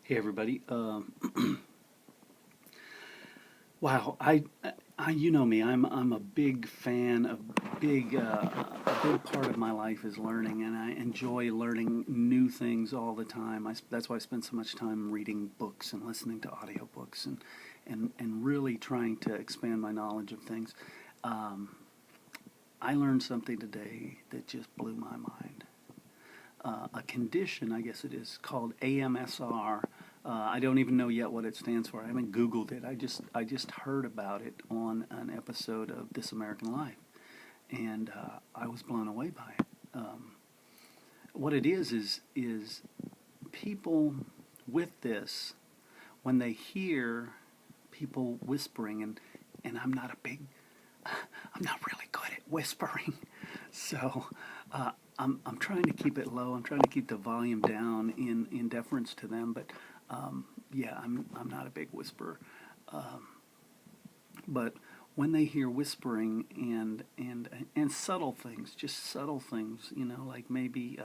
Hey everybody. Wow, you know me. I'm a big fan of a big part of my life is learning, and I enjoy learning new things all the time. That's why I spend so much time reading books and listening to audiobooks and really trying to expand my knowledge of things. Um, I learned something today that just blew my mind. A condition, I guess it is, called AMSR. I don't even know yet what it stands for. I haven't Googled it. I just heard about it on an episode of This American Life, and I was blown away by it. What it is people with this, when they hear people whispering, and I'm not really good at whispering, so I'm trying to keep it low. I'm trying to keep the volume down in deference to them, but yeah, I'm not a big whisperer. Um, but when they hear whispering and subtle things, just subtle things, like maybe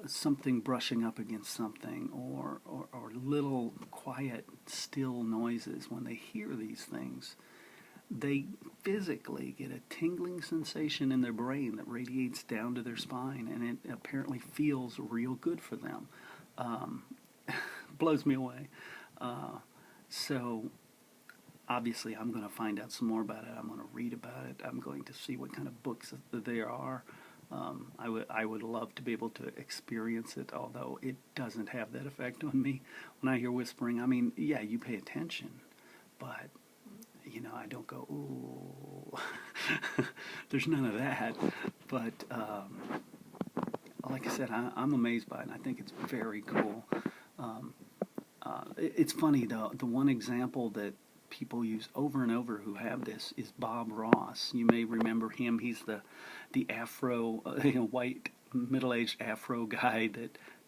something brushing up against something, or little quiet, still noises, when they hear these things, they physically get a tingling sensation in their brain that radiates down to their spine, and it apparently feels real good for them. Um, Blows me away. Uh, so obviously, I'm going to find out some more about it. I'm going to read about it. I'm going to see what kind of books that there are. I would love to be able to experience it, although it doesn't have that effect on me. When I hear whispering, I mean, yeah, you pay attention, but I don't go, ooh. There's none of that. But like I said, I'm amazed by it, and I think it's very cool. Um, it's funny, though. The one example that people use over and over who have this is Bob Ross. You may remember him. He's the Afro, white middle-aged Afro guy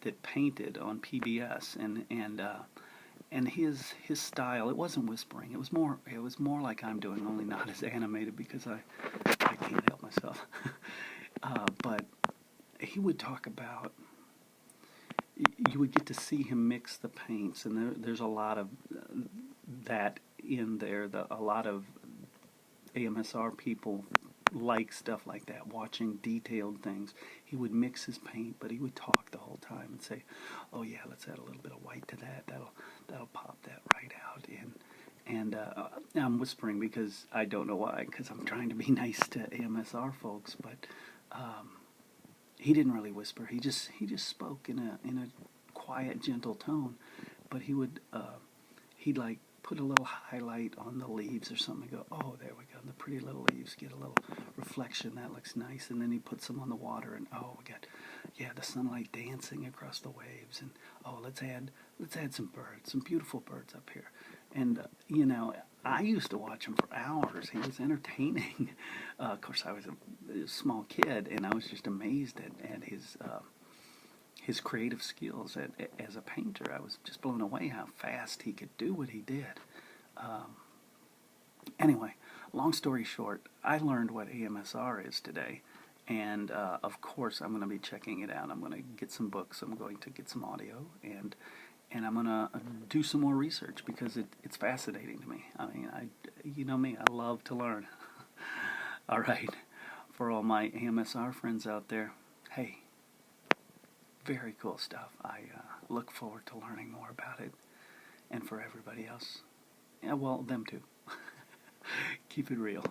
that painted on PBS, and his style, it wasn't whispering. It was more like I'm doing, only not as animated, because I can't help myself. But he would talk about, you would get to see him mix the paints, and there's a lot of that in there. A lot of AMSR people like stuff like that, watching detailed things. He would mix his paint, but he would talk the whole time and say, "Oh yeah, let's add a little bit of white to that. That'll pop that right out." And I'm whispering because I don't know why, because I'm trying to be nice to AMSR folks, but he didn't really whisper. He just spoke in a quiet, gentle tone, but he'd like put a little highlight on the leaves or something, and go, "Oh, there we go, the pretty little leaves get a little reflection, that looks nice." And then he puts some on the water, and oh, we got, yeah, the sunlight dancing across the waves, and oh, let's add some birds, some beautiful birds up here. And I used to watch him for hours. He was entertaining. Of course, I was a small kid, and I was just amazed at his creative skills as a painter. I was just blown away how fast he could do what he did. Um, anyway, long story short, I learned what AMSR is today, and of course I'm going to be checking it out. I'm going to get some books. I'm going to get some audio, and I'm going to do some more research, because it's fascinating to me. I mean, you know me, I love to learn. All right, for all my AMSR friends out there, hey, very cool stuff. I look forward to learning more about it. And for everybody else, yeah, well, them too. Keep it real.